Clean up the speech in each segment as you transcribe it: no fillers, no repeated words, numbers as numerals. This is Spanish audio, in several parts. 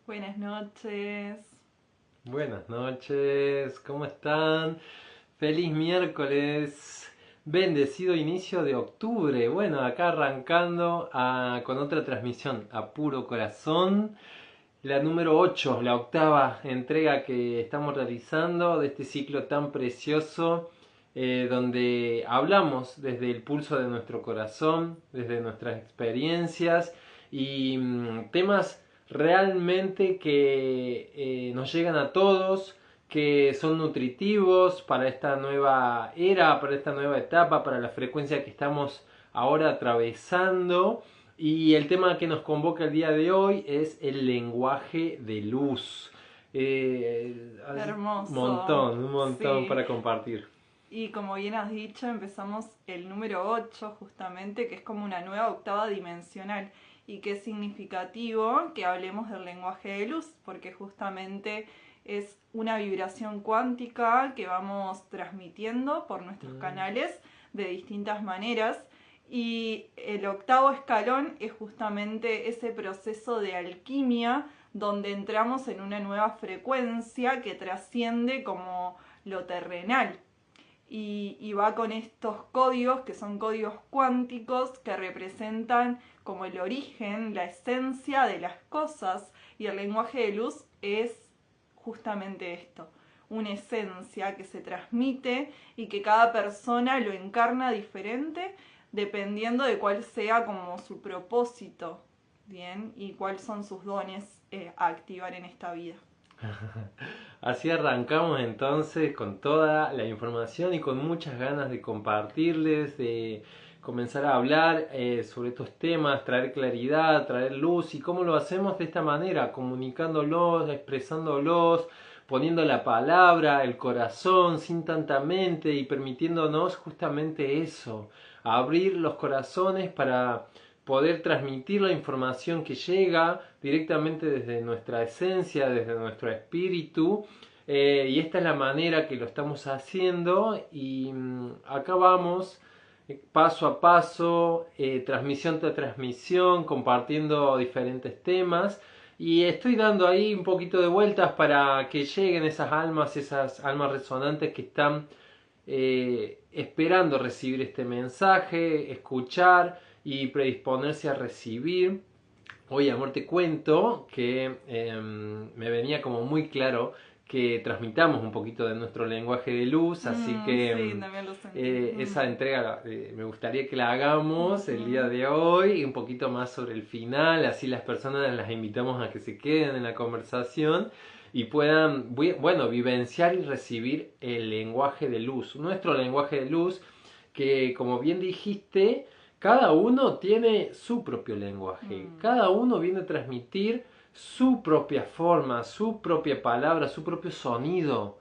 Buenas noches. Buenas noches, ¿cómo están? Feliz miércoles, bendecido inicio de octubre. Bueno, acá arrancando con otra transmisión a puro corazón, la número 8, la octava entrega que estamos realizando de este ciclo tan precioso, donde hablamos desde el pulso de nuestro corazón, desde nuestras experiencias y temas realmente que nos llegan a todos, que son nutritivos para esta nueva era, para esta nueva etapa, para la frecuencia que estamos ahora atravesando. Y el tema que nos convoca el día de hoy es el lenguaje de luz. Hermoso. Un montón Sí. para compartir. Y como bien has dicho, empezamos el número 8 justamente, que es como una nueva octava dimensional. Y que es significativo que hablemos del lenguaje de luz, porque justamente es una vibración cuántica que vamos transmitiendo por nuestros canales de distintas maneras. Y el octavo escalón es justamente ese proceso de alquimia donde entramos en una nueva frecuencia que trasciende como lo terrenal. Y va con estos códigos que son códigos cuánticos que representan como el origen, la esencia de las cosas. Y el lenguaje de luz es justamente esto, una esencia que se transmite y que cada persona lo encarna diferente dependiendo de cuál sea como su propósito, ¿bien? Y cuáles son sus dones a activar en esta vida. Así arrancamos entonces con toda la información y con muchas ganas de compartirles, de comenzar a hablar sobre estos temas, traer claridad, traer luz y cómo lo hacemos de esta manera, comunicándolos, expresándolos, poniendo la palabra, el corazón, sin tanta mente y permitiéndonos justamente eso, abrir los corazones para poder transmitir la información que llega directamente desde nuestra esencia, desde nuestro espíritu. Y esta es la manera que lo estamos haciendo y acá vamos paso a paso, transmisión tras transmisión, compartiendo diferentes temas. Y estoy dando ahí un poquito de vueltas para que lleguen esas almas resonantes que están esperando recibir este mensaje, escuchar y predisponerse a recibir. Oye, amor, te cuento que me venía como muy claro que transmitamos un poquito de nuestro lenguaje de luz, así que Sí, también lo sentí. esa entrega me gustaría que la hagamos el día Ujú. de hoy y un poquito más sobre el final, así las personas las invitamos a que se queden en la conversación y puedan, bueno, vivenciar y recibir el lenguaje de luz, nuestro lenguaje de luz, que como bien dijiste, cada uno tiene su propio lenguaje, cada uno viene a transmitir su propia forma, su propia palabra, su propio sonido.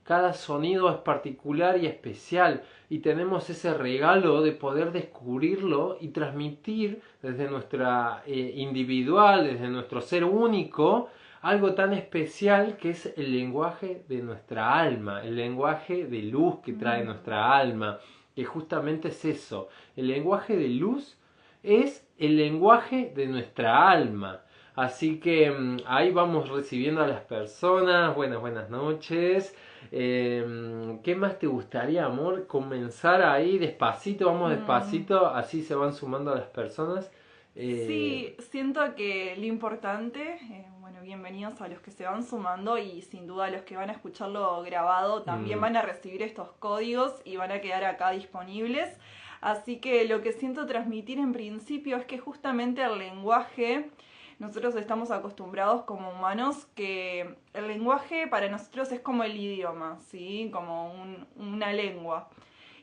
Cada sonido es particular y especial y tenemos ese regalo de poder descubrirlo y transmitir desde nuestra individual, desde nuestro ser único, algo tan especial que es el lenguaje de nuestra alma, el lenguaje de luz que trae nuestra alma, que justamente es eso. El lenguaje de luz es el lenguaje de nuestra alma. Así que ahí vamos recibiendo a las personas. Buenas noches. ¿Qué más te gustaría, amor? Comenzar ahí despacito, vamos Mm. despacito, así se van sumando las personas. Eh, Sí, siento que lo importante, bueno, bienvenidos a los que se van sumando y sin duda los que van a escucharlo grabado también mm, van a recibir estos códigos y van a quedar acá disponibles. Así que lo que siento transmitir en principio es que justamente el lenguaje, nosotros estamos acostumbrados como humanos que el lenguaje para nosotros es como el idioma, ¿sí? Como una lengua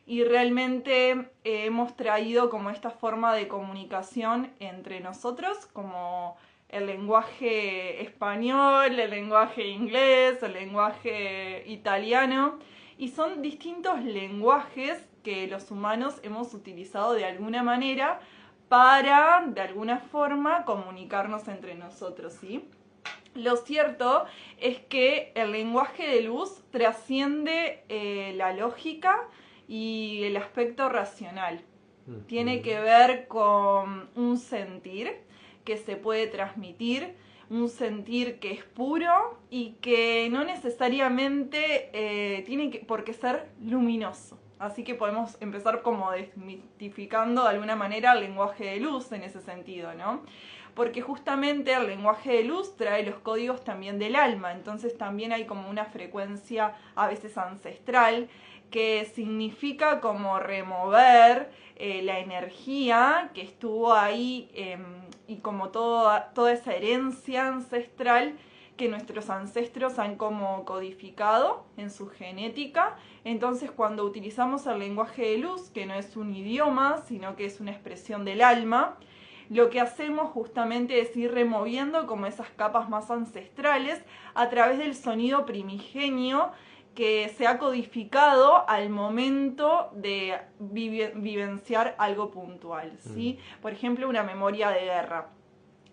y realmente hemos traído como esta forma de comunicación entre nosotros, como el lenguaje español, el lenguaje inglés, el lenguaje italiano, y son distintos lenguajes que los humanos hemos utilizado de alguna manera para, de alguna forma, comunicarnos entre nosotros, ¿sí? Lo cierto es que el lenguaje de luz trasciende la lógica y el aspecto racional. Tiene ujú, que ver con un sentir que se puede transmitir, un sentir que es puro y que no necesariamente tiene por qué ser luminoso. Así que podemos empezar como desmitificando de alguna manera el lenguaje de luz en ese sentido, ¿no? Porque justamente el lenguaje de luz trae los códigos también del alma, entonces también hay como una frecuencia a veces ancestral que significa como remover la energía que estuvo ahí y como toda esa herencia ancestral que nuestros ancestros han como codificado en su genética. Entonces cuando utilizamos el lenguaje de luz, que no es un idioma, sino que es una expresión del alma, lo que hacemos justamente es ir removiendo como esas capas más ancestrales a través del sonido primigenio que se ha codificado al momento de vivenciar algo puntual, ¿sí? Por ejemplo, una memoria de guerra.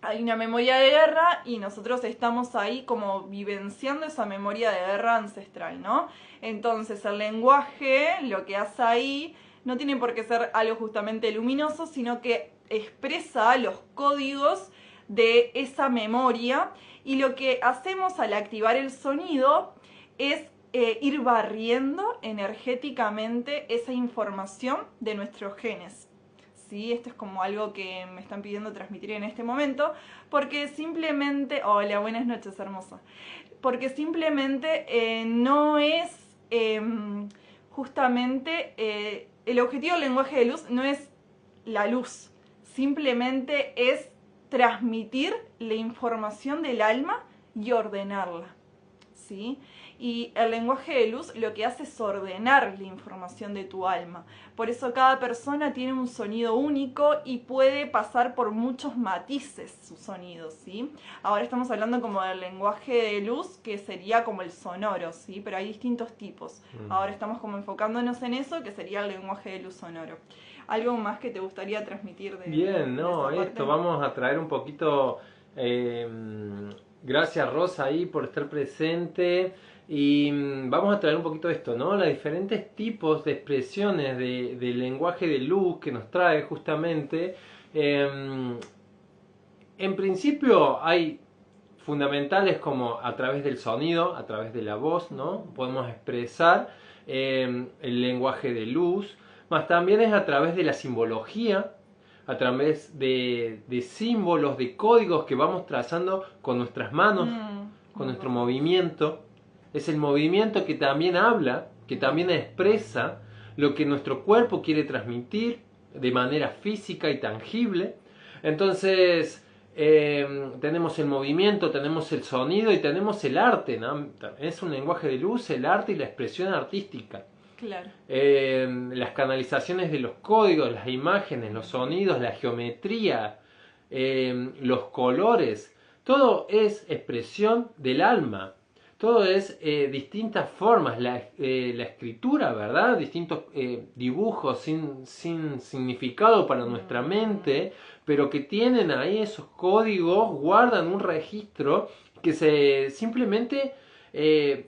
Hay una memoria de guerra y nosotros estamos ahí como vivenciando esa memoria de guerra ancestral, ¿no? Entonces el lenguaje, lo que hace ahí, no tiene por qué ser algo justamente luminoso, sino que expresa los códigos de esa memoria, y lo que hacemos al activar el sonido es ir barriendo energéticamente esa información de nuestros genes. ¿Sí? Esto es como algo que me están pidiendo transmitir en este momento, porque simplemente... Hola, buenas noches, hermosa. Porque simplemente no es justamente... el objetivo del lenguaje de luz no es la luz, simplemente es transmitir la información del alma y ordenarla, ¿sí? Y el lenguaje de luz lo que hace es ordenar la información de tu alma. Por eso cada persona tiene un sonido único y puede pasar por muchos matices su sonido, ¿sí? Ahora estamos hablando como del lenguaje de luz, que sería como el sonoro, ¿sí? Pero hay distintos tipos. Ahora estamos como enfocándonos en eso, que sería el lenguaje de luz sonoro. ¿Algo más que te gustaría transmitir de Bien, no, esa parte? esto vamos a traer un poquito... gracias, Rosa, ahí por estar presente. Y vamos a traer un poquito esto, ¿no? Los diferentes tipos de expresiones de lenguaje de luz que nos trae justamente. En principio hay fundamentales como a través del sonido, a través de la voz, ¿no? Podemos expresar el lenguaje de luz, más también es a través de la simbología, a través de símbolos, de códigos que vamos trazando con nuestras manos, con nuestro movimiento. Es el movimiento que también habla, que también expresa lo que nuestro cuerpo quiere transmitir de manera física y tangible. Entonces, tenemos el movimiento, tenemos el sonido y tenemos el arte, ¿no? Es un lenguaje de luz, el arte y la expresión artística. Claro. Las canalizaciones de los códigos, las imágenes, los sonidos, la geometría, los colores, todo es expresión del alma. Todo es distintas formas, la escritura, ¿verdad? Distintos dibujos sin significado para nuestra mente, pero que tienen ahí esos códigos, guardan un registro que simplemente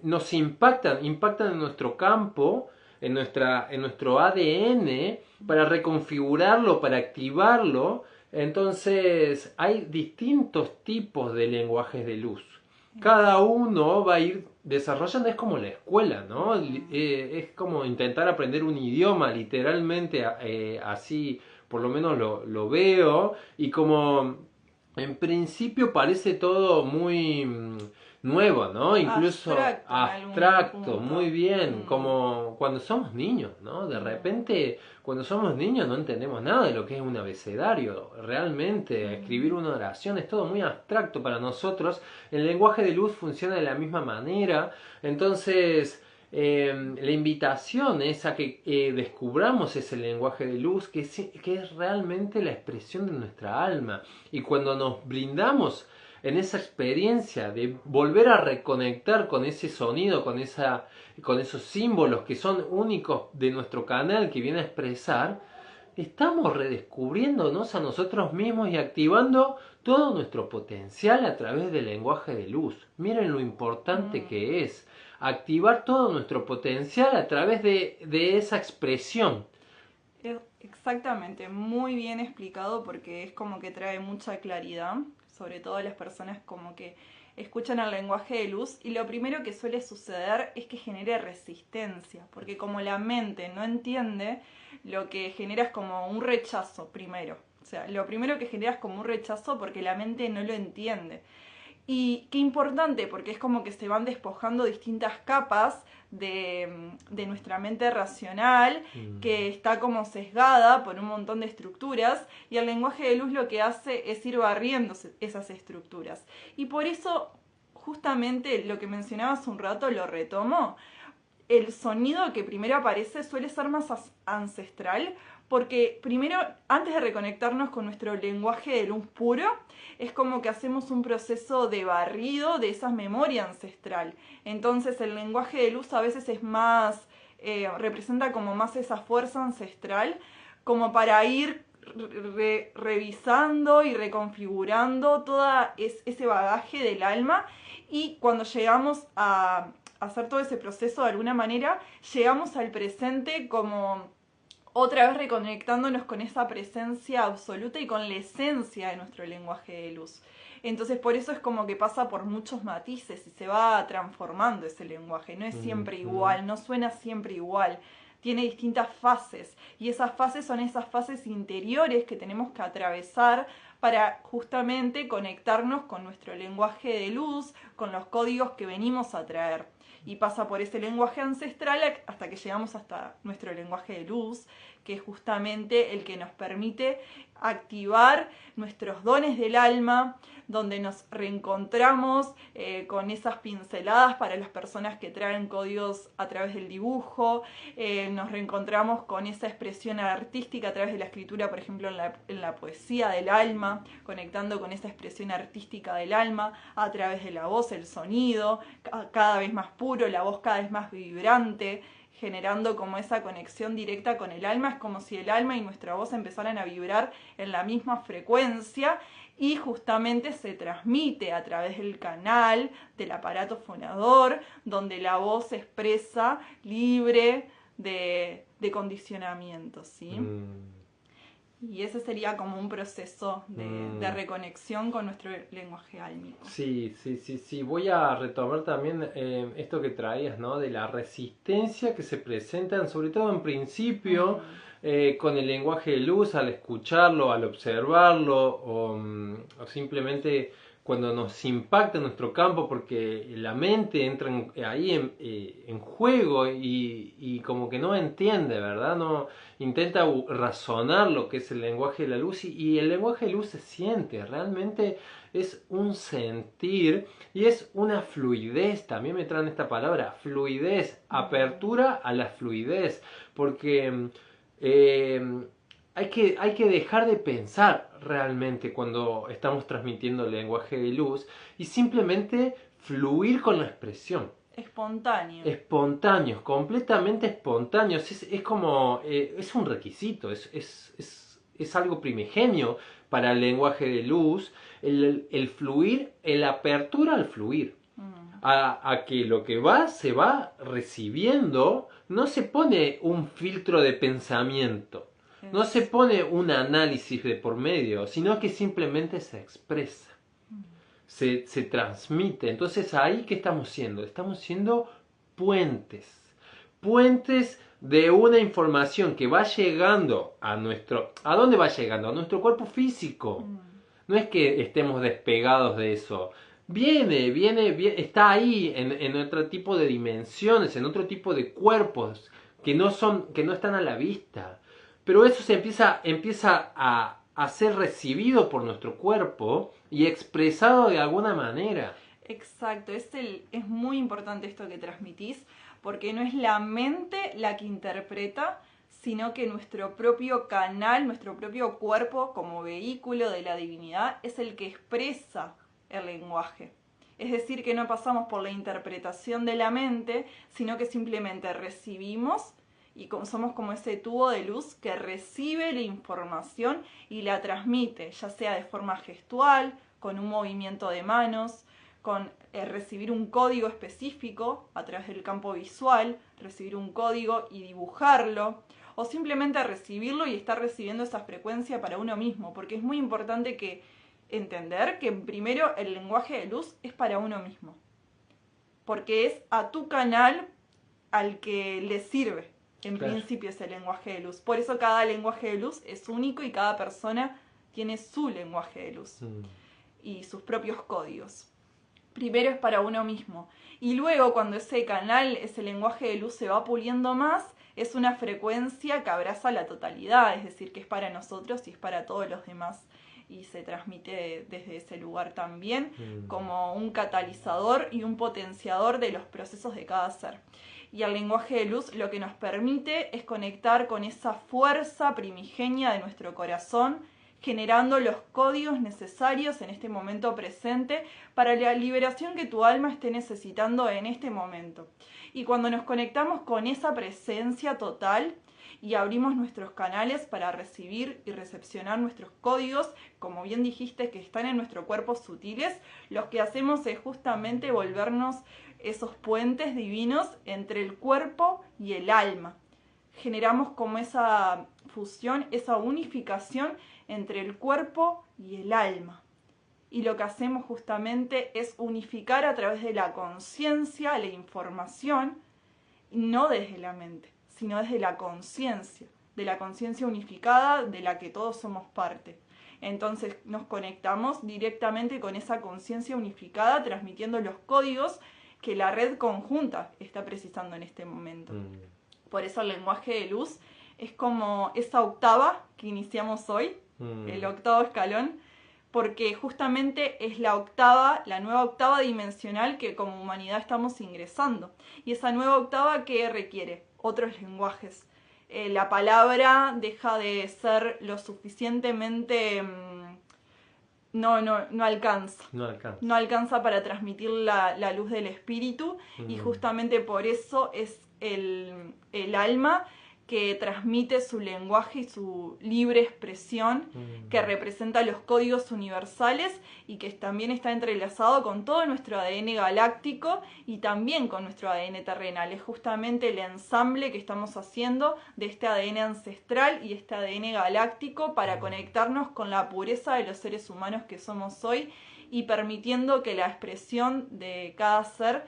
nos impactan en nuestro campo, en nuestro ADN, para reconfigurarlo, para activarlo. Entonces hay distintos tipos de lenguajes de luz. Cada uno va a ir desarrollando, es como la escuela, ¿no? Es como intentar aprender un idioma, literalmente, así por lo menos lo veo, y como en principio parece todo muy nuevo, ¿no? Incluso abstracto, muy bien, como cuando somos niños, ¿no? De repente, cuando somos niños no entendemos nada de lo que es un abecedario, realmente, escribir una oración es todo muy abstracto para nosotros. El lenguaje de luz funciona de la misma manera, entonces la invitación es a que descubramos ese lenguaje de luz que es realmente la expresión de nuestra alma, y cuando nos brindamos en esa experiencia de volver a reconectar con ese sonido, con esos símbolos que son únicos de nuestro canal, que viene a expresar, estamos redescubriéndonos a nosotros mismos y activando todo nuestro potencial a través del lenguaje de luz. Miren lo importante que es activar todo nuestro potencial a través de esa expresión. Exactamente, muy bien explicado porque es como que trae mucha claridad, sobre todo a las personas como que escuchan el lenguaje de luz y lo primero que suele suceder es que genere resistencia, porque como la mente no entiende, lo que genera es como un rechazo primero. O sea, lo primero que genera es como un rechazo porque la mente no lo entiende. Y qué importante, porque es como que se van despojando distintas capas de nuestra mente racional, que está como sesgada por un montón de estructuras, y el lenguaje de luz lo que hace es ir barriendo esas estructuras. Y por eso, justamente lo que mencionaba hace un rato, lo retomo, el sonido que primero aparece suele ser más ancestral, porque primero, antes de reconectarnos con nuestro lenguaje de luz puro, es como que hacemos un proceso de barrido de esa memoria ancestral. Entonces el lenguaje de luz a veces es más, representa como más esa fuerza ancestral, como para ir revisando y reconfigurando todo ese bagaje del alma, y cuando llegamos a hacer todo ese proceso de alguna manera, llegamos al presente como otra vez reconectándonos con esa presencia absoluta y con la esencia de nuestro lenguaje de luz. Entonces por eso es como que pasa por muchos matices y se va transformando ese lenguaje. No es siempre igual, no suena siempre igual. Tiene distintas fases y esas fases son esas fases interiores que tenemos que atravesar para justamente conectarnos con nuestro lenguaje de luz, con los códigos que venimos a traer. Y pasa por ese lenguaje ancestral hasta que llegamos hasta nuestro lenguaje de luz, que es justamente el que nos permite activar nuestros dones del alma, donde nos reencontramos con esas pinceladas para las personas que traen códigos a través del dibujo, nos reencontramos con esa expresión artística a través de la escritura, por ejemplo en la poesía del alma, conectando con esa expresión artística del alma a través de la voz, el sonido, cada vez más puro, la voz cada vez más vibrante, generando como esa conexión directa con el alma. Es como si el alma y nuestra voz empezaran a vibrar en la misma frecuencia y justamente se transmite a través del canal del aparato fonador, donde la voz se expresa libre de condicionamientos, ¿sí? Y ese sería como un proceso de reconexión con nuestro lenguaje álmico. Sí, sí, sí, sí. Voy a retomar también esto que traías, ¿no? De la resistencia que se presentan, sobre todo en principio, con el lenguaje de luz, al escucharlo, al observarlo, o simplemente cuando nos impacta nuestro campo, porque la mente entra ahí en juego y como que no entiende, ¿verdad? No intenta razonar lo que es el lenguaje de la luz y el lenguaje de luz se siente, realmente es un sentir y es una fluidez, también me traen esta palabra, fluidez, apertura a la fluidez, porque hay que dejar de pensar realmente cuando estamos transmitiendo el lenguaje de luz y simplemente fluir con la expresión. Espontáneo. Espontáneos, completamente espontáneos. Es como, es un requisito, es algo primigenio para el lenguaje de luz, el fluir, el apertura al fluir. A que lo que va se va recibiendo, no se pone un filtro de pensamiento. No se pone un análisis de por medio, sino que simplemente se expresa, se transmite. Entonces ahí, ¿qué estamos siendo? Estamos siendo puentes. Puentes de una información que va llegando a nuestro... ¿A dónde va llegando? A nuestro cuerpo físico. No es que estemos despegados de eso. Viene, está ahí en otro tipo de dimensiones, en otro tipo de cuerpos que no están a la vista. Pero eso empieza a ser recibido por nuestro cuerpo y expresado de alguna manera. Exacto, es muy importante esto que transmitís, porque no es la mente la que interpreta, sino que nuestro propio canal, nuestro propio cuerpo como vehículo de la divinidad es el que expresa el lenguaje. Es decir, que no pasamos por la interpretación de la mente, sino que simplemente recibimos y somos como ese tubo de luz que recibe la información y la transmite, ya sea de forma gestual, con un movimiento de manos, con recibir un código específico a través del campo visual, recibir un código y dibujarlo, o simplemente a recibirlo y estar recibiendo esa frecuencia para uno mismo, porque es muy importante que entender que primero el lenguaje de luz es para uno mismo, porque es a tu canal al que le sirve, en Claro. principio, ese lenguaje de luz. Por eso cada lenguaje de luz es único y cada persona tiene su lenguaje de luz y sus propios códigos. Primero es para uno mismo. Y luego cuando ese canal, ese lenguaje de luz se va puliendo más, es una frecuencia que abraza la totalidad, es decir, que es para nosotros y es para todos los demás. Y se transmite desde ese lugar también como un catalizador y un potenciador de los procesos de cada ser. Y el lenguaje de luz lo que nos permite es conectar con esa fuerza primigenia de nuestro corazón, generando los códigos necesarios en este momento presente para la liberación que tu alma esté necesitando en este momento. Y cuando nos conectamos con esa presencia total y abrimos nuestros canales para recibir y recepcionar nuestros códigos, como bien dijiste, que están en nuestro cuerpo sutiles, lo que hacemos es justamente volvernos esos puentes divinos entre el cuerpo y el alma. Generamos como esa fusión, esa unificación entre el cuerpo y el alma. Y lo que hacemos justamente es unificar a través de la conciencia, la información, no desde la mente, sino desde la conciencia, de la conciencia unificada de la que todos somos parte. Entonces nos conectamos directamente con esa conciencia unificada, transmitiendo los códigos que la red conjunta está precisando en este momento. Por eso el lenguaje de luz es como esa octava que iniciamos hoy, el octavo escalón, porque justamente es la octava, la nueva octava dimensional que como humanidad estamos ingresando. Y esa nueva octava que requiere otros lenguajes. La palabra deja de ser lo suficientemente... No alcanza. No alcanza para transmitir la luz del espíritu y justamente por eso es el alma que transmite su lenguaje y su libre expresión, que representa los códigos universales y que también está entrelazado con todo nuestro ADN galáctico y también con nuestro ADN terrenal. Es justamente el ensamble que estamos haciendo de este ADN ancestral y este ADN galáctico para conectarnos con la pureza de los seres humanos que somos hoy y permitiendo que la expresión de cada ser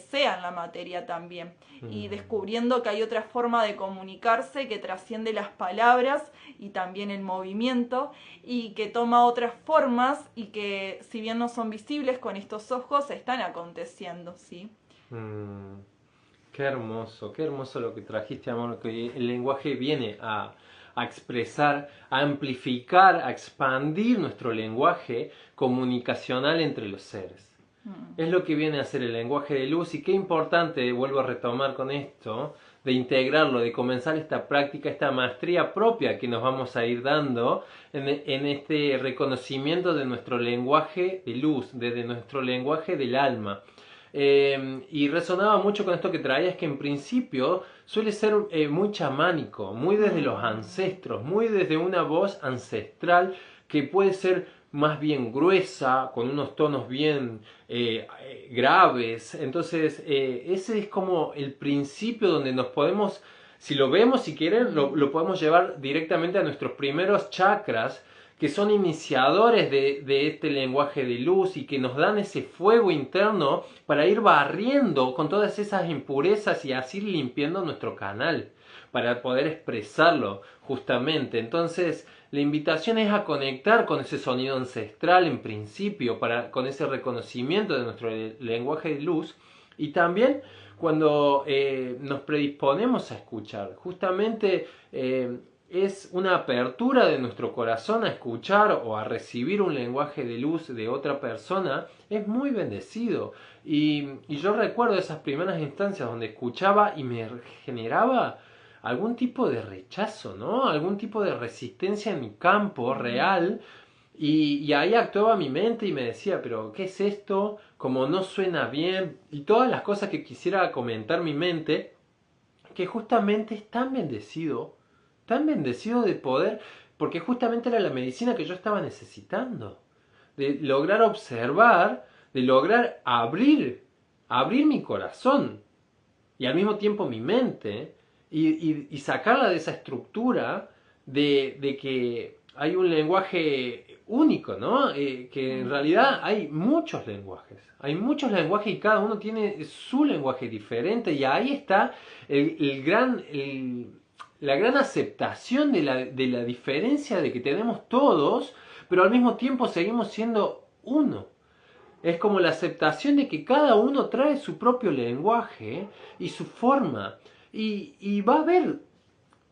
sea en la materia también, y descubriendo que hay otra forma de comunicarse que trasciende las palabras y también el movimiento y que toma otras formas y que si bien no son visibles con estos ojos están aconteciendo, ¿sí? Qué hermoso lo que trajiste, amor, que el lenguaje viene a expresar, a amplificar, a expandir nuestro lenguaje comunicacional entre los seres. Es lo que viene a ser el lenguaje de luz y qué importante, vuelvo a retomar con esto, de integrarlo, de comenzar esta práctica, esta maestría propia que nos vamos a ir dando en este reconocimiento de nuestro lenguaje de luz, desde nuestro lenguaje del alma. Y resonaba mucho con esto que traías, que en principio suele ser muy chamánico, muy desde los ancestros, muy desde una voz ancestral que puede ser más bien gruesa, con unos tonos bien graves. Entonces ese es como el principio donde nos podemos, si lo vemos, si quieren, lo podemos llevar directamente a nuestros primeros chakras, que son iniciadores de este lenguaje de luz y que nos dan ese fuego interno para ir barriendo con todas esas impurezas y así limpiando nuestro canal, para poder expresarlo justamente. Entonces la invitación es a conectar con ese sonido ancestral en principio, con ese reconocimiento de nuestro lenguaje de luz, y también cuando nos predisponemos a escuchar, justamente es una apertura de nuestro corazón a escuchar o a recibir un lenguaje de luz de otra persona, es muy bendecido. Y yo recuerdo esas primeras instancias donde escuchaba y me generaba algún tipo de rechazo, ¿no? Algún tipo de resistencia en mi campo real, y ahí actuaba mi mente y me decía, pero ¿qué es esto? Como no suena bien, y todas las cosas que quisiera comentar mi mente, que justamente es tan bendecido de poder, porque justamente era la medicina que yo estaba necesitando, de lograr observar, de lograr abrir mi corazón, y al mismo tiempo mi mente, y sacarla de esa estructura de que hay un lenguaje único, ¿no? Que en realidad hay muchos lenguajes. Hay muchos lenguajes y cada uno tiene su lenguaje diferente y ahí está la gran aceptación de la diferencia de que tenemos todos, pero al mismo tiempo seguimos siendo uno. Es como la aceptación de que cada uno trae su propio lenguaje y su forma. Y va a haber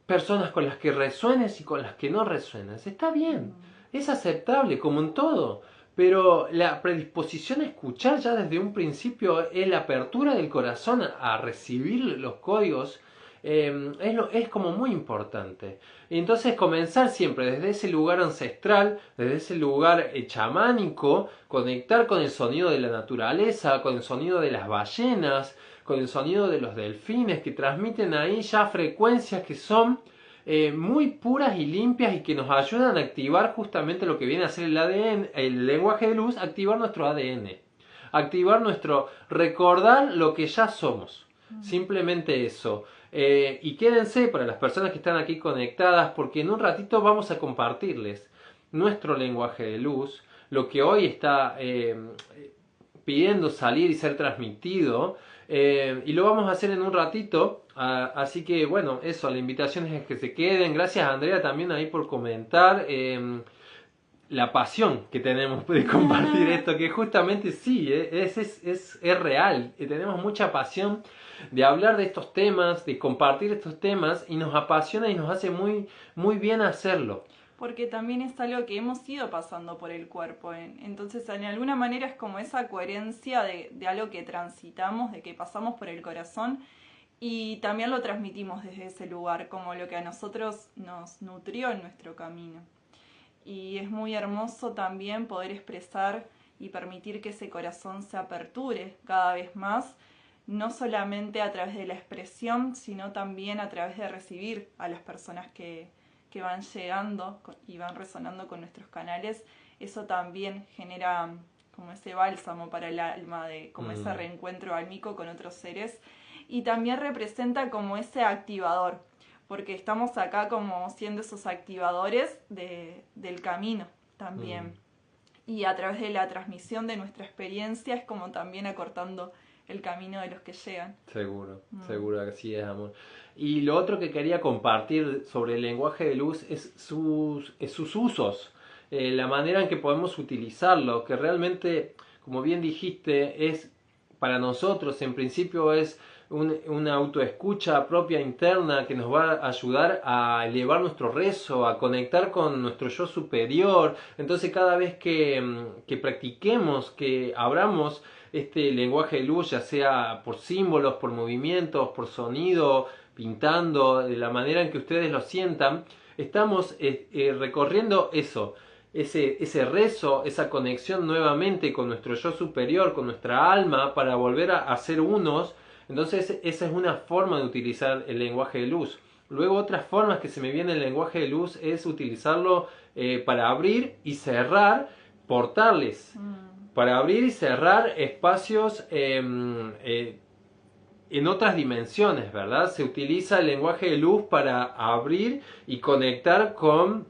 personas con las que resuenes y con las que no resuenes. Está bien, es aceptable como en todo. Pero la predisposición a escuchar ya desde un principio es la apertura del corazón a recibir los códigos. Es como muy importante. Y entonces comenzar siempre desde ese lugar ancestral, desde ese lugar chamánico, conectar con el sonido de la naturaleza, con el sonido de las ballenas, con el sonido de los delfines, que transmiten ahí ya frecuencias que son muy puras y limpias y que nos ayudan a activar justamente lo que viene a ser el ADN, el lenguaje de luz, activar nuestro ADN, activar nuestro recordar lo que ya somos. Simplemente eso. Y quédense para las personas que están aquí conectadas, porque en un ratito vamos a compartirles nuestro lenguaje de luz, lo que hoy está pidiendo salir y ser transmitido, y lo vamos a hacer en un ratito. Así que bueno, eso, la invitación es que se queden. Gracias, Andrea, también ahí por comentar la pasión que tenemos de compartir esto, que justamente sí, es real. Tenemos mucha pasión de hablar de estos temas, de compartir estos temas, y nos apasiona y nos hace muy, muy bien hacerlo. Porque también es algo que hemos ido pasando por el cuerpo. Entonces, en alguna manera es como esa coherencia de algo que transitamos, de que pasamos por el corazón y también lo transmitimos desde ese lugar, como lo que a nosotros nos nutrió en nuestro camino. Y es muy hermoso también poder expresar y permitir que ese corazón se aperture cada vez más, no solamente a través de la expresión, sino también a través de recibir a las personas que van llegando y van resonando con nuestros canales. Eso también genera como ese bálsamo para el alma, como ese reencuentro álmico con otros seres, y también representa como ese activador, porque estamos acá como siendo esos activadores del camino también, y a través de la transmisión de nuestra experiencia es como también acortando el camino de los que llegan. Seguro, seguro que así es, amor. Y lo otro que quería compartir sobre el lenguaje de luz es sus usos, la manera en que podemos utilizarlo, que realmente, como bien dijiste, es para nosotros, en principio es una autoescucha propia interna que nos va a ayudar a elevar nuestro rezo, a conectar con nuestro yo superior. Entonces cada vez que practiquemos, que abramos este lenguaje de luz, ya sea por símbolos, por movimientos, por sonido, pintando, de la manera en que ustedes lo sientan, estamos recorriendo eso, ese rezo, esa conexión nuevamente con nuestro yo superior, con nuestra alma, para volver a ser unos. Entonces esa es una forma de utilizar el lenguaje de luz. Luego otras formas que se me viene el lenguaje de luz es utilizarlo para abrir y cerrar portales, para abrir y cerrar espacios en otras dimensiones, ¿verdad? Se utiliza el lenguaje de luz para abrir y conectar con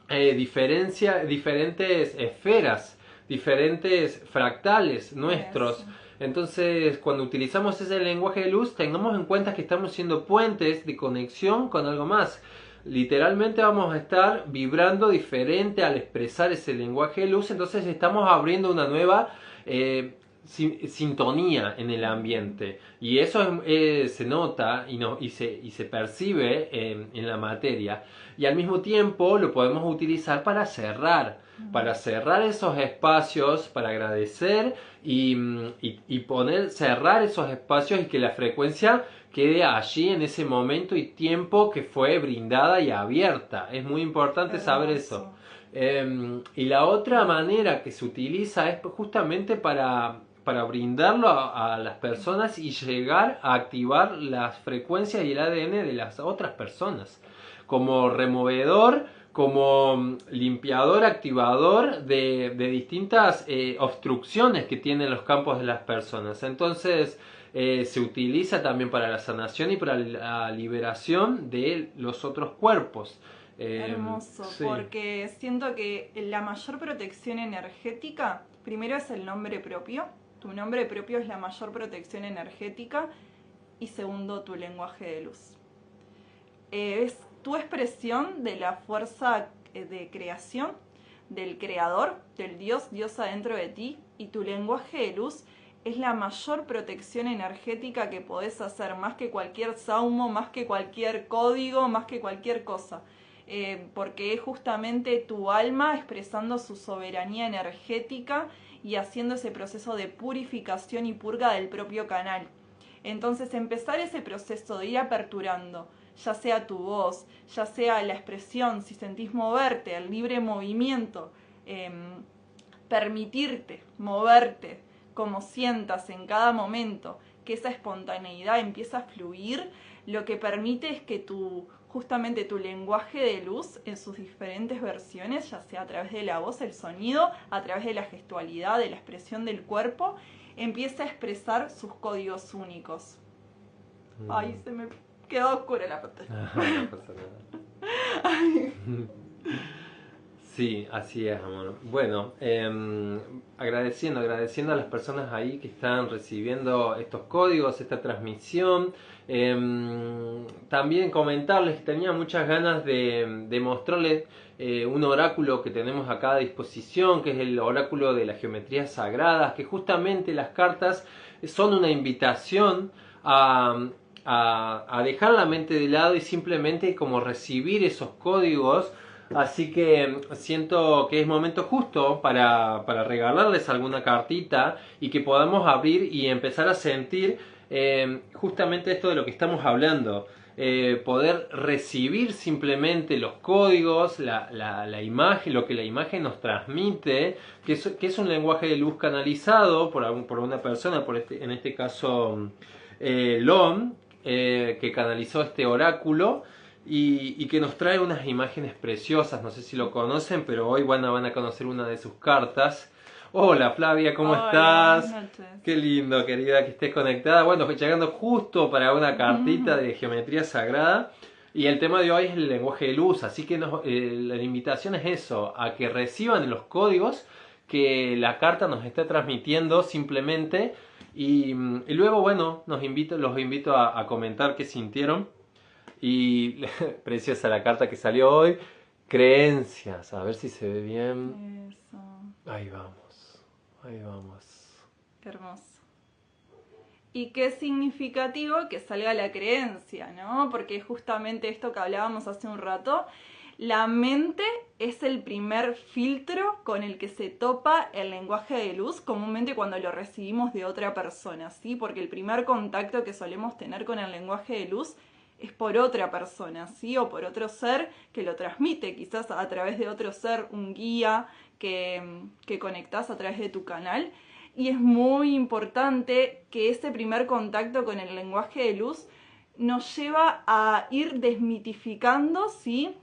diferentes esferas, diferentes fractales nuestros. Entonces, cuando utilizamos ese lenguaje de luz, tengamos en cuenta que estamos siendo puentes de conexión con algo más. Literalmente vamos a estar vibrando diferente al expresar ese lenguaje de luz, entonces estamos abriendo una nueva sintonía en el ambiente, y eso se nota y se percibe en la materia, y al mismo tiempo lo podemos utilizar para cerrar esos espacios, para agradecer y cerrar esos espacios y que la frecuencia quede allí en ese momento y tiempo que fue brindada y abierta. Es muy importante saber eso. Y la otra manera que se utiliza es justamente para brindarlo a las personas y llegar a activar las frecuencias y el ADN de las otras personas, como removedor, como limpiador, activador de distintas obstrucciones que tienen los campos de las personas. Entonces Se utiliza también para la sanación y para la liberación de los otros cuerpos. Hermoso, Sí. porque siento que la mayor protección energética, primero es el nombre propio, tu nombre propio es la mayor protección energética, y segundo, tu lenguaje de luz. Es tu expresión de la fuerza de creación, del creador, del Dios adentro de ti, y tu lenguaje de luz es la mayor protección energética que podés hacer, más que cualquier saumo, más que cualquier código, más que cualquier cosa. Porque es justamente tu alma expresando su soberanía energética y haciendo ese proceso de purificación y purga del propio canal. Entonces empezar ese proceso de ir aperturando, ya sea tu voz, ya sea la expresión, si sentís moverte, el libre movimiento, permitirte moverte como sientas en cada momento, que esa espontaneidad empieza a fluir, lo que permite es que justamente tu lenguaje de luz en sus diferentes versiones, ya sea a través de la voz, el sonido, a través de la gestualidad, de la expresión del cuerpo, empieza a expresar sus códigos únicos. Ay, se me quedó oscura la pantalla. No pasa nada. Sí, así es, amor. Bueno, agradeciendo a las personas ahí que están recibiendo estos códigos, esta transmisión. También comentarles que tenía muchas ganas de mostrarles un oráculo que tenemos acá a disposición, que es el oráculo de las geometrías sagradas, que justamente las cartas son una invitación a dejar la mente de lado y simplemente como recibir esos códigos. Así que siento que es momento justo para regalarles alguna cartita y que podamos abrir y empezar a sentir justamente esto de lo que estamos hablando. Poder recibir simplemente los códigos, la imagen, lo que la imagen nos transmite, que es un lenguaje de luz canalizado por una persona, en este caso Lon, que canalizó este oráculo. Y que nos trae unas imágenes preciosas, no sé si lo conocen, pero hoy van a conocer una de sus cartas. Hola Flavia, ¿cómo estás? Buenas noches. Qué lindo, querida, que estés conectada. Bueno, llegando justo para una cartita de geometría sagrada. Y el tema de hoy es el lenguaje de luz, así que la invitación es eso, a que reciban los códigos que la carta nos está transmitiendo simplemente. Y luego, bueno, los invito a comentar qué sintieron. Y preciosa la carta que salió hoy. Creencias, a ver si se ve bien. Eso. Ahí vamos, ahí vamos. Qué hermoso. Y qué significativo que salga la creencia, ¿no? Porque justamente esto que hablábamos hace un rato, la mente es el primer filtro con el que se topa el lenguaje de luz, comúnmente cuando lo recibimos de otra persona, ¿sí? Porque el primer contacto que solemos tener con el lenguaje de luz es por otra persona, ¿sí? O por otro ser que lo transmite, quizás a través de otro ser, un guía que conectás a través de tu canal. Y es muy importante que ese primer contacto con el lenguaje de luz nos lleva a ir desmitificando, ¿sí?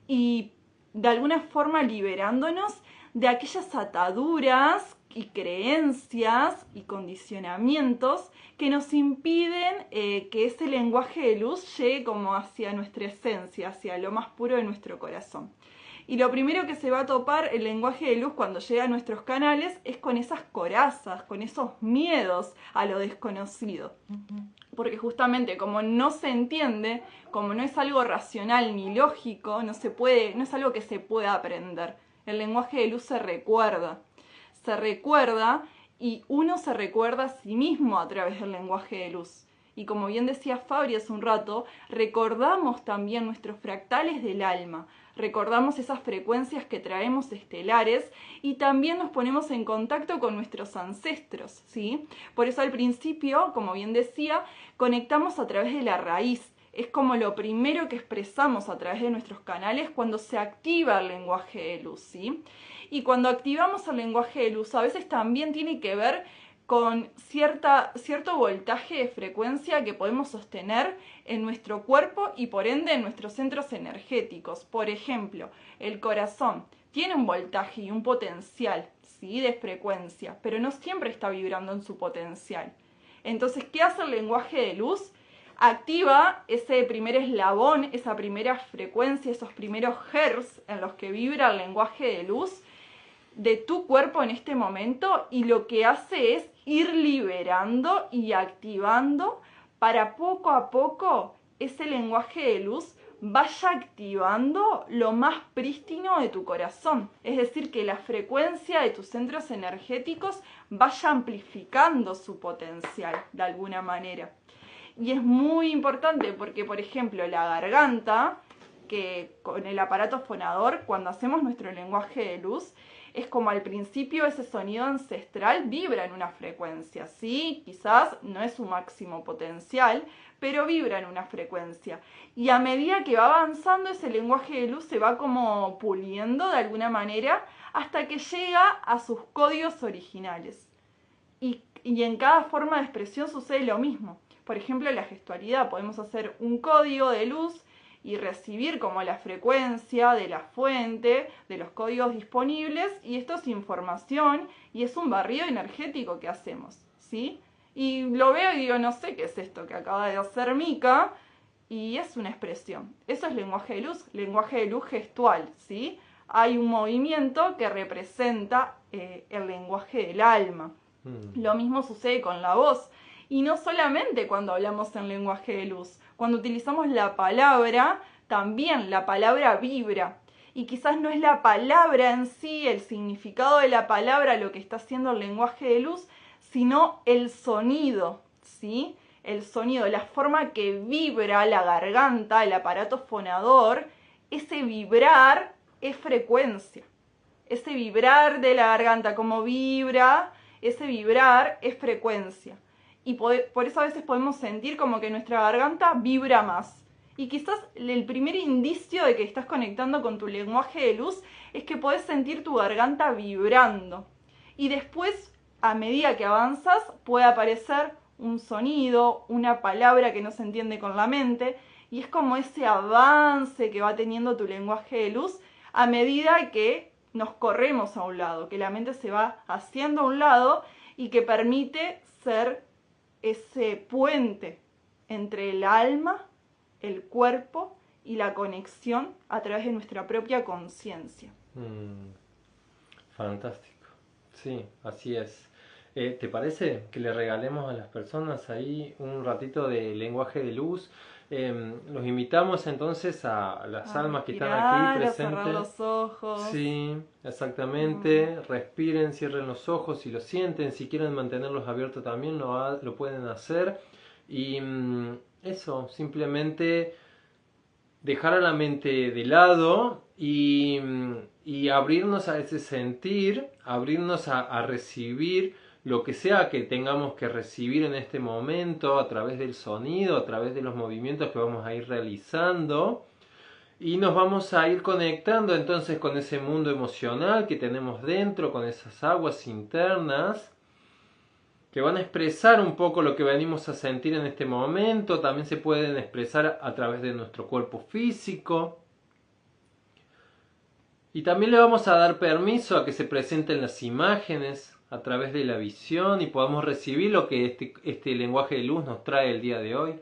Y de alguna forma liberándonos de aquellas ataduras y creencias y condicionamientos que nos impiden que ese lenguaje de luz llegue como hacia nuestra esencia, hacia lo más puro de nuestro corazón. Y lo primero que se va a topar el lenguaje de luz cuando llega a nuestros canales es con esas corazas, con esos miedos a lo desconocido. Porque justamente como no se entiende, como no es algo racional ni lógico, no es algo que se pueda aprender. El lenguaje de luz se recuerda y uno se recuerda a sí mismo a través del lenguaje de luz. Y como bien decía Fabri hace un rato, recordamos también nuestros fractales del alma, recordamos esas frecuencias que traemos estelares y también nos ponemos en contacto con nuestros ancestros, ¿sí? Por eso al principio, como bien decía, conectamos a través de la raíz. Es como lo primero que expresamos a través de nuestros canales cuando se activa el lenguaje de luz, ¿sí? Y cuando activamos el lenguaje de luz, a veces también tiene que ver con cierto voltaje de frecuencia que podemos sostener en nuestro cuerpo y por ende en nuestros centros energéticos. Por ejemplo, el corazón tiene un voltaje y un potencial, ¿sí?, de frecuencia, pero no siempre está vibrando en su potencial. Entonces, ¿qué hace el lenguaje de luz? Activa ese primer eslabón, esa primera frecuencia, esos primeros hertz en los que vibra el lenguaje de luz de tu cuerpo en este momento, y lo que hace es ir liberando y activando para poco a poco ese lenguaje de luz vaya activando lo más prístino de tu corazón. Es decir, que la frecuencia de tus centros energéticos vaya amplificando su potencial de alguna manera. Y es muy importante porque, por ejemplo, la garganta, que con el aparato fonador, cuando hacemos nuestro lenguaje de luz, es como al principio ese sonido ancestral vibra en una frecuencia, ¿sí? Quizás no es su máximo potencial, pero vibra en una frecuencia. Y a medida que va avanzando, ese lenguaje de luz se va como puliendo de alguna manera hasta que llega a sus códigos originales. Y en cada forma de expresión sucede lo mismo. Por ejemplo, en la gestualidad podemos hacer un código de luz y recibir como la frecuencia de la fuente, de los códigos disponibles, y esto es información y es un barrido energético que hacemos, ¿sí? Y lo veo y digo, no sé qué es esto que acaba de hacer Mica, y es una expresión. Eso es lenguaje de luz gestual, ¿sí? Hay un movimiento que representa el lenguaje del alma. Lo mismo sucede con la voz. Y no solamente cuando hablamos en lenguaje de luz. Cuando utilizamos la palabra, también la palabra vibra. Y quizás no es la palabra en sí, el significado de la palabra lo que está haciendo el lenguaje de luz, sino el sonido, ¿sí? El sonido, la forma que vibra la garganta, el aparato fonador, ese vibrar es frecuencia. Ese vibrar de la garganta, como vibra, ese vibrar es frecuencia. Y por eso a veces podemos sentir como que nuestra garganta vibra más. Y quizás el primer indicio de que estás conectando con tu lenguaje de luz es que podés sentir tu garganta vibrando. Y después, a medida que avanzas, puede aparecer un sonido, una palabra que no se entiende con la mente. Y es como ese avance que va teniendo tu lenguaje de luz a medida que nos corremos a un lado, que la mente se va haciendo a un lado y que permite ser ese puente entre el alma, el cuerpo y la conexión a través de nuestra propia conciencia. Fantástico. Sí, así es. ¿Te parece que le regalemos a las personas ahí un ratito de lenguaje de luz? Los invitamos entonces a las almas que están aquí presentes. A cerrar los ojos. Sí, exactamente. Respiren, cierren los ojos si lo sienten. Si quieren mantenerlos abiertos también lo pueden hacer. Y eso, simplemente dejar a la mente de lado y abrirnos a ese sentir, abrirnos a recibir lo que sea que tengamos que recibir en este momento a través del sonido, a través de los movimientos que vamos a ir realizando, y nos vamos a ir conectando entonces con ese mundo emocional que tenemos dentro, con esas aguas internas que van a expresar un poco lo que venimos a sentir en este momento. También se pueden expresar a través de nuestro cuerpo físico. Y también le vamos a dar permiso a que se presenten las imágenes a través de la visión y podamos recibir lo que este lenguaje de luz nos trae el día de hoy.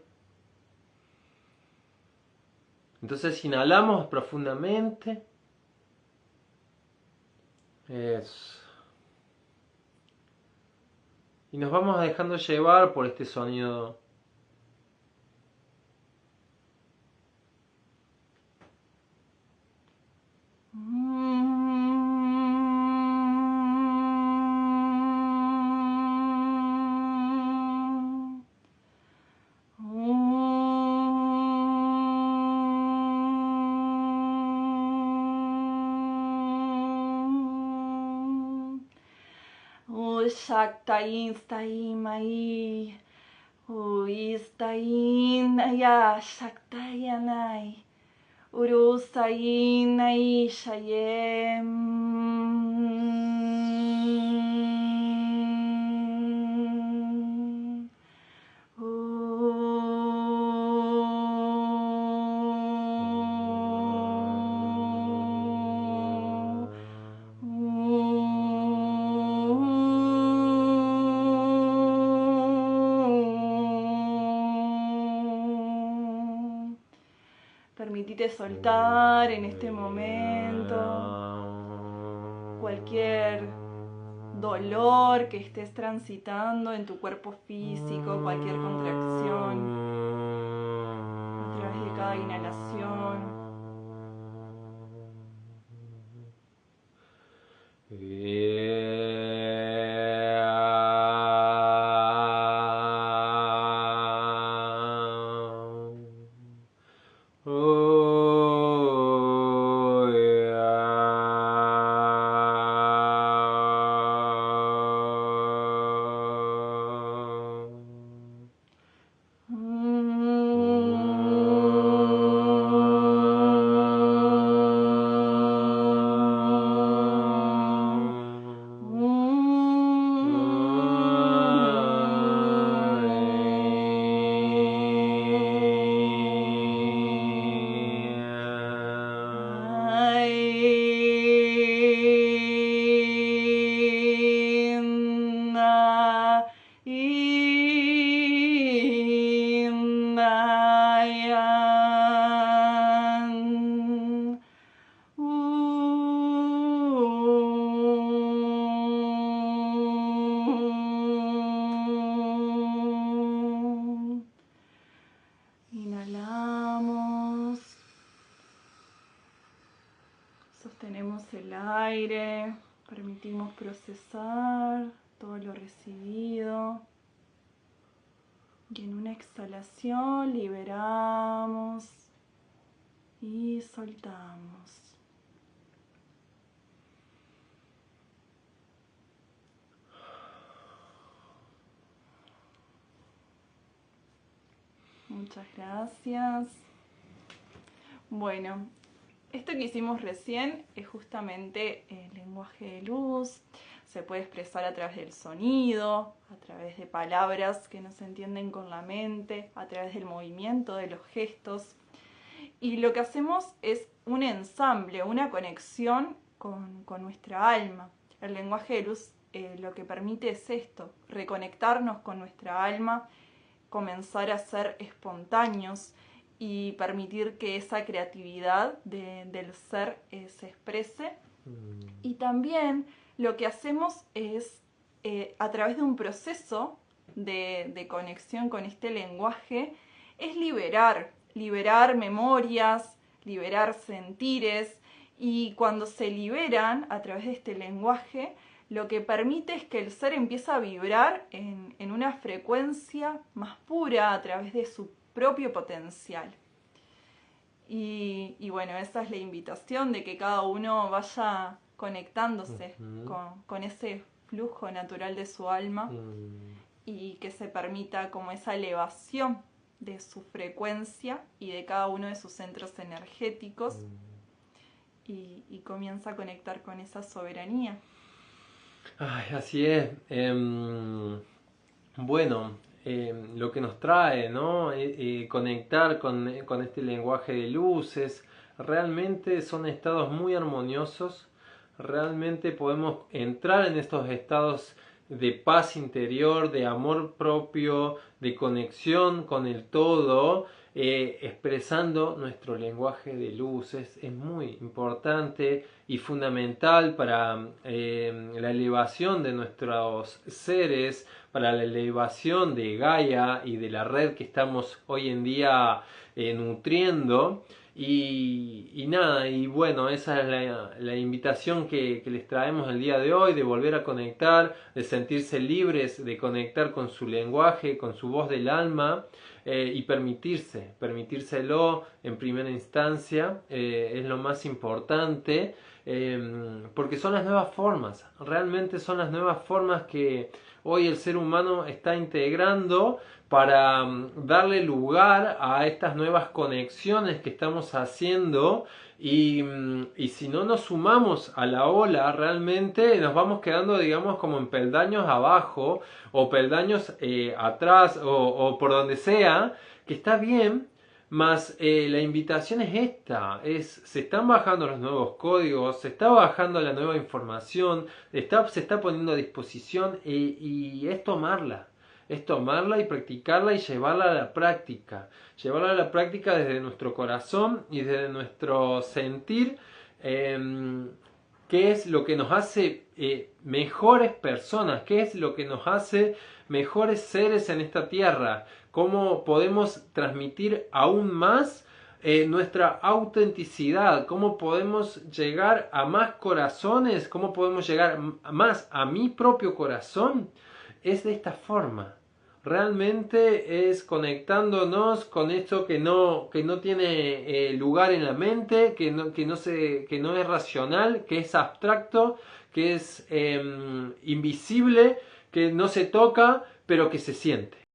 Entonces inhalamos profundamente. Eso. Y nos vamos dejando llevar por este sonido. Shaktayin Staimai Uistayin Aya Shaktayanai Urusayin Ai Shayem. permitite soltar en este momento cualquier dolor que estés transitando en tu cuerpo físico, cualquier contracción, a través de cada inhalación. Inhalamos, sostenemos el aire, permitimos procesar todo lo recibido y en una exhalación liberamos y soltamos. Muchas gracias. Bueno, esto que hicimos recién es justamente el lenguaje de luz. Se puede expresar a través del sonido, a través de palabras que no se entienden con la mente, a través del movimiento, de los gestos. Y lo que hacemos es un ensamble, una conexión con nuestra alma. El lenguaje de luz lo que permite es esto, reconectarnos con nuestra alma, comenzar a ser espontáneos y permitir que esa creatividad del ser se exprese. Y también lo que hacemos es, a través de un proceso de conexión con este lenguaje, es liberar memorias, liberar sentires, y cuando se liberan a través de este lenguaje, lo que permite es que el ser empiece a vibrar en una frecuencia más pura a través de su propio potencial. Y bueno, esa es la invitación de que cada uno vaya conectándose con ese flujo natural de su alma y que se permita como esa elevación de su frecuencia y de cada uno de sus centros energéticos y comienza a conectar con esa soberanía. Ay, así es. Bueno, lo que nos trae, ¿no? Conectar con este lenguaje de luces, realmente son estados muy armoniosos, realmente podemos entrar en estos estados de paz interior, de amor propio, de conexión con el todo, expresando nuestro lenguaje de luces. Es muy importante y fundamental para la elevación de nuestros seres, para la elevación de Gaia y de la red que estamos hoy en día nutriendo. Y nada, y bueno, esa es la invitación que les traemos el día de hoy, de volver a conectar, de sentirse libres, de conectar con su lenguaje, con su voz del alma, y permitírselo en primera instancia, es lo más importante, porque son las nuevas formas, realmente son las nuevas formas que hoy el ser humano está integrando para darle lugar a estas nuevas conexiones que estamos haciendo y si no nos sumamos a la ola, realmente nos vamos quedando, digamos, como en peldaños abajo o peldaños atrás o por donde sea, que está bien. Más la invitación es esta, se están bajando los nuevos códigos, se está bajando la nueva información, se está poniendo a disposición y es tomarla. es tomarla y practicarla y llevarla a la práctica. Llevarla a la práctica desde nuestro corazón y desde nuestro sentir, qué es lo que nos hace mejores personas, qué es lo que nos hace mejores seres en esta tierra, cómo podemos transmitir aún más nuestra autenticidad, cómo podemos llegar a más corazones, cómo podemos llegar más a mi propio corazón. Es de esta forma. Realmente es conectándonos con esto que no tiene lugar en la mente, que no es racional, que es abstracto, que es invisible, que no se toca, pero que se siente.